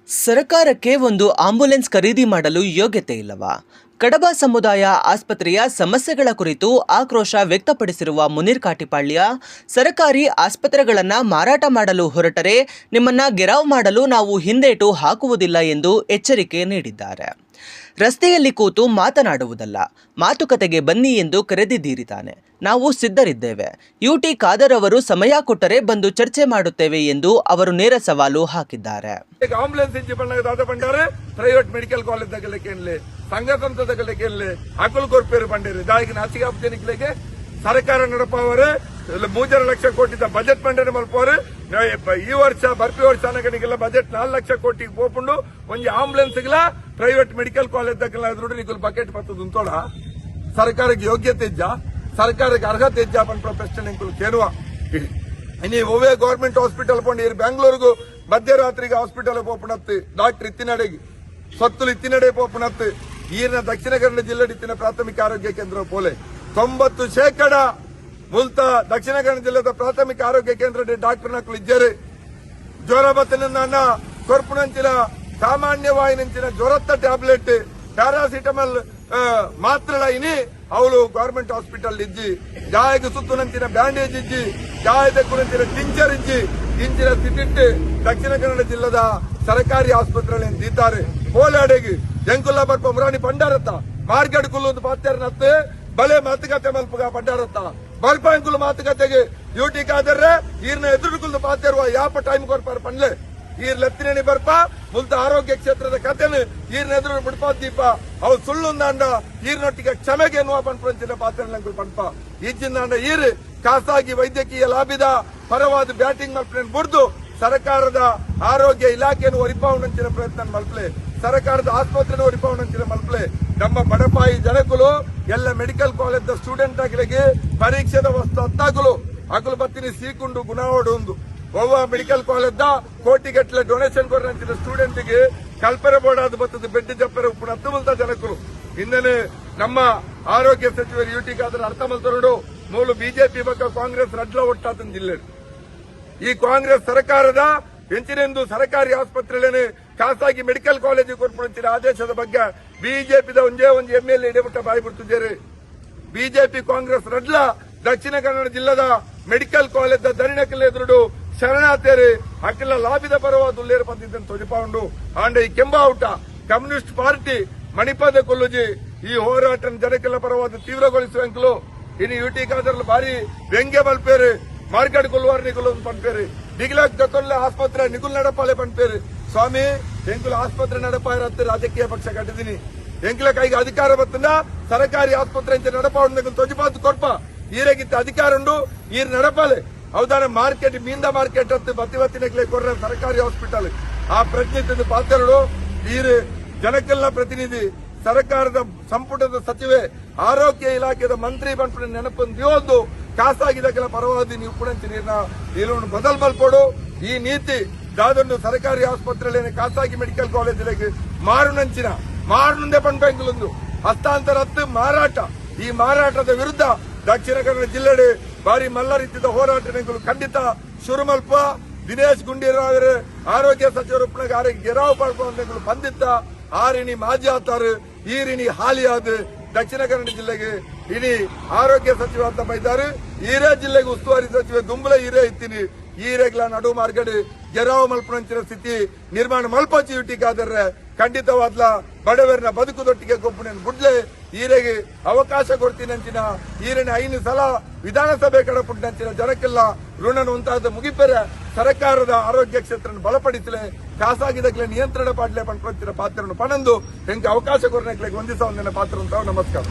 ಸರ್ಕಾರಕ್ಕೆ ಒಂದು ಆಂಬ್ಯುಲೆನ್ಸ್ ಖರೀದಿ ಮಾಡಲು ಯೋಗ್ಯತೆ ಇಲ್ಲವಾ? ಕಡಬ ಸಮುದಾಯ ಆಸ್ಪತ್ರೆಯ ಸಮಸ್ಯೆಗಳ ಕುರಿತು ಆಕ್ರೋಶ ವ್ಯಕ್ತಪಡಿಸಿರುವ ಮುನೀರ್ ಕಾಟಿಪಾಳ್ಯ, ಸರ್ಕಾರಿ ಆಸ್ಪತ್ರೆಗಳನ್ನು ಮಾರಾಟ ಮಾಡಲು ಹೊರಟರೆ ನಿಮ್ಮನ್ನ ಗೆರಾವ್ ಮಾಡಲು ನಾವು ಹಿಂದೇಟು ಹಾಕುವುದಿಲ್ಲ ಎಂದು ಎಚ್ಚರಿಕೆ ನೀಡಿದ್ದಾರೆ. ರಸ್ತೆಯಲ್ಲಿ ಕೂತು ಮಾತನಾಡುವುದಲ್ಲ, ಮಾತುಕತೆಗೆ ಬನ್ನಿ ಎಂದು ಕರೆದಿದ್ದೀರಿ ತಾನೆ. ನಾವು ಸಿದ್ಧರಿದ್ದೇವೆ. ಯುಟಿ ಖಾದರ್ ಅವರು ಸಮಯ ಕೊಟ್ಟರೆ ಬಂದು ಚರ್ಚೆ ಮಾಡುತ್ತೇವೆ ಎಂದು ಅವರು ನೇರ ಸವಾಲು ಹಾಕಿದ್ದಾರೆ. ಪ್ರೈವೇಟ್ ಮೆಡಿಕಲ್ ಕಾಲೇಜ್ ತಗಲಿಕ್ಕೆ ಸಂಘ ಸಂಸ್ಥೆ ತಗಲಿಕ್ಕೆ ಅಕುಲ್ ಕೊರ್ಪೇರು ಬಂದಿರಿ ದಾಯಿಗೆ ನಾಚಿಕೆ ಅಬ್ಜನಿಕ್ಲೆಗೆ ಸರ್ಕಾರ ನಡಪವರು 3 ಲಕ್ಷ ಕೋಟಿ ಬಜೆಟ್ ಮಂಡನೆ ಮಲ್ಪವರು ಈ ವರ್ಷ ಬರ್ಪಿ ವರ್ಷ ಅನ್ನಗಣಿಗೆಲ್ಲ ಬಜೆಟ್ 4 ಲಕ್ಷ ಕೋಟಿ ಹೋಗ್ಕೊಂಡು ಒಂದು ಆಂಬುಲೆನ್ಸ್ ಪ್ರೈವೇಟ್ ಮೆಡಿಕಲ್ ಕಾಲೇಜ್ ತಗಲ ಬಕೆಟ್ ಪತ್ತದ ಉಂಟೋಡ ಸರ್ಕಾರಕ್ಕೆ ಯೋಗ್ಯತೆ ಇಜ್ಜ ಸರ್ಕಾರಕ್ಕೆ ಅರ್ಹತೆ ಇಜ್ಜ ಪಂಪ ಪ್ರಶ್ನೆ ಕೇಳುವ ಇನಿ ಒವೇ ಗವರ್ಮೆಂಟ್ ಹಾಸ್ಪಿಟಲ್ ಪಂಡ ಬೆಂಗಳೂರಿಗೂ ಮಧ್ಯರಾತ್ರಿಗೆ ಹಾಸ್ಪಿಟಲ್ ಪೋಪಣತ್ತು ಡಾಕ್ಟರ್ ಇತ್ತಿನಡೆಗೆ ಸೊತ್ತುಲು ಇತ್ತಿನಡೆ ಪೋಪಣತ್ತು ಈರಿನ ದಕ್ಷಿಣ ಕನ್ನಡ ಜಿಲ್ಲೆ ಇತ್ತಿನ ಪ್ರಾಥಮಿಕ ಆರೋಗ್ಯ ಕೇಂದ್ರ ಪೋಲೆ 90% ಮುಲ್ತ ದಕ್ಷಿಣ ಕನ್ನಡ ಜಿಲ್ಲೆದ ಪ್ರಾಥಮಿಕ ಆರೋಗ್ಯ ಕೇಂದ್ರ ಡಾಕ್ಟರ್ ನಕಲು ಇದ್ದಾರೆ. ಜ್ವರ ಬತ್ತನ ಕೊರ್ಪುನಂಚಿನ ಸಾಮಾನ್ಯವಾಯಿನಂಚಿನ ಜ್ವರತ್ತ ಟ್ಯಾಬ್ಲೆಟ್ ಪ್ಯಾರಾಸಿಟಮಲ್ ಮಾತ್ರ ಇನಿ ಅವಳು ಗವರ್ಮೆಂಟ್ ಹಾಸ್ಪಿಟಲ್ ಇಜ್ಜಿ ಗಾಯಗೆ ಸುತ್ತುನಂಚಿನ ಬ್ಯಾಂಡೇಜ್ ಇಜ್ಜಿ ಗಾಯದ ಕುನಂಚಿನ ಟಿಂಚರ್ ಇಜ್ಜಿ ಇಂಚಿನ ಸ್ಥಿತಿಟ್ಟು ದಕ್ಷಿಣ ಕನ್ನಡ ಜಿಲ್ಲೆದ ಸರ್ಕಾರಿ ಆಸ್ಪತ್ರೆಗಳನ್ನು ದಿದ್ದಾರೆ. ಕೋಲಾಡೆಗೆ ಜಂಕುಲ್ಲ ಬರ್ಪ ಮುರಾಣಿ ಪಂಡಾರತ್ತ ಮಾರ್ಕೆಟ್ ಕುಲ್ಲೊಂದು ಪಾತ್ಯಾರನತ್ತೆ ಬಲೆ ಮಾತುಕತೆ ಮಲ್ಪಗ ಪಂಡಾರತ್ತ ಬರ್ಪ ಅಂಕುಲು ಮಾತುಕತೆಗೆ ಯುಟಿ ಖಾದರ್ ಈರ್ನ ಎದುರುಕುಲ್ದು ಪಾತ್ಯಾರುವ ಯಾಪ ಟೈಮ್ ಕೊರ್ಪಾರ ಪಂಡ್ಲೆ ಈರ್ ಲತ್ತಿನೇನಿ ಬರ್ಪ ಮುಲ್ತ ಆರೋಗ್ಯ ಕ್ಷೇತ್ರದ ಕಥೆನು ಈರ್ನ ಎದುರು ಬಿಡ್ಪಾದ ದೀಪ ಅವು ಸುಳ್ಳುಂದಾಂಡ ಈರ್ನೊಟ್ಟಿಗೆ ಕ್ಷಮೆಗೆ ಎನ್ನುವ ಪಂಚಿನ ಪಾತ್ರೆ ಪಂಪ ಈಜಿಂದಾಂಡ ಈರ್ ಖಾಸಗಿ ವೈದ್ಯಕೀಯ ಲಾಭಿದ ಪರವಾದ ಬ್ಯಾಟಿಂಗ್ ಮಲ್ಪನೆ ಬುಡ್ದು ಸರ್ಕಾರದ ಆರೋಗ್ಯ ಇಲಾಖೆಯನ್ನು ಒರಿಪಾವಣಂಚಿನ ಪ್ರಯತ್ನ ಮಲ್ಪಲೆ ಸರ್ಕಾರದ ಆಸ್ಪತ್ರೆನ ಒರಿಪಾವಣಂಚಿನ ಮಲ್ಪಲೆ ನಮ್ಮ ಬಡಪಾಯಿ ಜನಕುಲು ಎಲ್ಲ ಮೆಡಿಕಲ್ ಕಾಲೇಜ್ ಸ್ಟೂಡೆಂಟ್ ಆಗಿರಿಗೆ ಪರೀಕ್ಷೆದ ವಸ್ತು ಹತ್ತಾಗಲು ಅಕಲು ಬತ್ತಿನಿ ಸೀಕುಂಡು ಗುಣವಾಡು ಒವ್ವ ಮೆಡಿಕಲ್ ಕಾಲೇಜ್ ಕೋಟಿಗಟ್ಟಲೆ ಡೊನೇಷನ್ ಕೊಡಂಚಿನ ಸ್ಟೂಡೆಂಟ್ ಗೆ ಕಲ್ಪನೆ ಬೋರ್ಡ್ ಬರ್ತದೆ ಬೆಡ್ ಜಪ್ಪರೆ ಉಪ್ಪು ಹತ್ತು ಮಲ್ತ ಜನಕುಲು ಇಂದನೆ ನಮ್ಮ ಆರೋಗ್ಯ ಸಚಿವರು ಯುಟಿ ಖಾದರ್ ಅರ್ಥ ಮಲ್ತರು ಮೂಲ ಬಿಜೆಪಿ ಬಗ್ಗೆ ಕಾಂಗ್ರೆಸ್ ರಡ್ಲ ಒಟ್ಟಾತನ ಜಿಲ್ಲೆ ಈ ಕಾಂಗ್ರೆಸ್ ಸರ್ಕಾರದ ಹೆಂಚಿನೆಂದು ಸರ್ಕಾರಿ ಆಸ್ಪತ್ರೆಯಲ್ಲಿ ಖಾಸಗಿ ಮೆಡಿಕಲ್ ಕಾಲೇಜ್ ಕೊರ್ಪುಂಚಿನ ಆದೇಶದ ಬಗ್ಗೆ ಬಿಜೆಪಿದ ಒಂದೇ ಒಂದು ಎಂಎಲ್ಎ ಇಡಬಿಟ್ಟ ಬಾಯಿ ಬಿಡ್ತಿದ್ದಾರೆ. ಬಿಜೆಪಿ ಕಾಂಗ್ರೆಸ್ ರಡ್ಲ ದಕ್ಷಿಣ ಕನ್ನಡ ಜಿಲ್ಲೆದ ಮೆಡಿಕಲ್ ಕಾಲೇಜ್ ದರಿನಕಲ್ಲ ಎದುರು ಶರಣಾತೇರಿ ಅಕ್ಕೆಲ್ಲ ಲಾಭಿದ ಪರವಾದ ಉಲ್ಲೇರ ಪಂದಿದ್ದನ್ನು ತೊಡಿಪಾಂಡು ಆಂಡ ಈ ಕೆಂಬಾವುಟ ಕಮ್ಯುನಿಸ್ಟ್ ಪಾರ್ಟಿ ಮಣಿಪಾದ ಕೊಲ್ಲುಜಿ ಈ ಹೋರಾಟ ಜನಕ್ಕೆಲ್ಲ ಪರವಾದ ತೀವ್ರಗೊಳಿಸುವಂಕಲು ಇನ್ನು ಯುಟಿ ಖಾದರ್ ಬಾರಿ ವ್ಯಂಗ್ಯ ಮಲ್ಪೇರು ಮಾರ್ಕೆಟ್ ಕೊಲ್ಲುವಾರ ನಿಗುಲ್ ಪಂಪೇರು ಡಿಗ್ಲಾಕ್ ಜೊಕೊಲ್ಲ ಆಸ್ಪತ್ರೆ ನಿಗುಲ್ ನಡಪಾಲೆ ಪಂಪೇರು ಸ್ವಾಮಿ ಎಂಕುಲ ಆಸ್ಪತ್ರೆ ನಡಪಾಯಿರತ್ತೆ ರಾಜಕೀಯ ಪಕ್ಷ ಕಟ್ಟಿದೀನಿ ಎಂಕುಲ ಕೈಗೆ ಅಧಿಕಾರ ಬತ್ತಂದ ಸರ್ಕಾರಿ ಆಸ್ಪತ್ರೆ ನಡಪಾಡು ತೊಜಿಪಾತು ಕೊಡ್ಪ ಈರೆಗಿತ್ತ ಅಧಿಕಾರ ಉಂಡು ಈರ್ ನಡಪಾಲೆ ಹೌದಾನ ಮಾರ್ಕೆಟ್ ಮೀಂದ ಮಾರ್ಕೆಟ್ ಹತ್ತು ಬತ್ತಿವತ್ತಿನಕ್ಲೆ ಕೊಡ್ರ ಸರ್ಕಾರಿ ಹಾಸ್ಪಿಟಲ್ ಆ ಪ್ರಜ್ಞೆ ಪಾತ್ರಗಳು ಈರ್ ಜನಕ್ಕೆಲ್ಲ ಪ್ರತಿನಿಧಿ ಸರ್ಕಾರದ ಸಂಪುಟದ ಸಚಿವೆ ಆರೋಗ್ಯ ಇಲಾಖೆದ ಮಂತ್ರಿ ಬಂದ್ಬಿಟ್ಟು ನೆನಪೊಂದು ಖಾಸಗಿದಕ್ಕೆಲ್ಲ ಪರವಾದಿ ನೀವು ಕೂಡ ನೀರನ್ನು ಬದಲ್ ಮಲ್ಪೋಡು ಈ ನೀತಿ ದಾದೊಂದು ಸರ್ಕಾರಿ ಆಸ್ಪತ್ರೆಯಲ್ಲಿ ಖಾಸಗಿ ಮೆಡಿಕಲ್ ಕಾಲೇಜಿಗೆ ಮಾರುನಂದೆ ಪಂಪೆಂಗುಲೊಂದು ಹಸ್ತಾಂತರ ಹತ್ತು ಮಾರಾಟ ಈ ಮಾರಾಟದ ವಿರುದ್ಧ ದಕ್ಷಿಣ ಕನ್ನಡ ಜಿಲ್ಲೆಡೆ ಬಾರಿ ಮಲ್ಲ ರೀತಿಯ ಹೋರಾಟಗಳು ಖಂಡಿತ ಶುರುಮಲ್ಪ ದಿನೇಶ್ ಗುಂಡೂರಾವ್ ಆರೋಗ್ಯ ಸಚಿವರು ಆರೋಗ್ಯ ಗೆರಾವ್ ಪಡ್ಕೊಂಡು ಬಂದಿತ್ತ ಆರಿನಿ ಮಾಜಿ ಆತಾರು ಈರಿನಿ ಹಾಲಿ ಆದ ದಕ್ಷಿಣ ಕನ್ನಡ ಜಿಲ್ಲೆಗೆ ಇನಿ ಆರೋಗ್ಯ ಸಚಿವ ಅಂತ ಬೈದಾರು ಈರೇ ಜಿಲ್ಲೆಗೆ ಉಸ್ತುವಾರಿ ಸಚಿವ ದುಂಬಲ ಈರೇ ಇತ್ತೀನಿ ಈರೆಗ್ಲ ನಡು ಮಾರ್ಗಡೆ ಗೆರಾವ್ ಮಲ್ಪನಂಚಿನ ಸ್ಥಿತಿ ನಿರ್ಮಾಣ ಮಲ್ಪಚ್ಚಿ ಯುಟಿ ಖಾದರ್ ಖಂಡಿತವಾದ್ಲ ಬಡವರನ್ನ ಬದುಕುದೊಟ್ಟಿಗೆ ಗೊಬ್ಬನ ಬುಡ್ಲೆ ಈರೆಗೆ ಅವಕಾಶ ಕೊಡ್ತೀನಂಚಿನ ಈರಿನ 5 ಸಲ ವಿಧಾನಸಭೆ ಕಡಪುಟ್ಟಂಚಿನ ಜನಕ್ಕೆಲ್ಲ ಋಣನ ಉಂಟಾದ ಮುಗಿಪೆರೆ ಸರ್ಕಾರದ ಆರೋಗ್ಯ ಕ್ಷೇತ್ರ ಬಲಪಡಿಸಲೆ ಖಾಸಗಿದಕ್ಲೆ ನಿಯಂತ್ರಣ ಪಾಡ್ಲೆ ಪಂಚಿನ ಪಾತ್ರವನ್ನು ಪಣಂದು ಹೆಂಗೆ ಅವಕಾಶ ಕೊರನೆಕ್ಲೆ ಹೊಂದಿಸ ಒಂದಿನ ಪಾತ್ರ ಅಂತ ನಮಸ್ಕಾರ.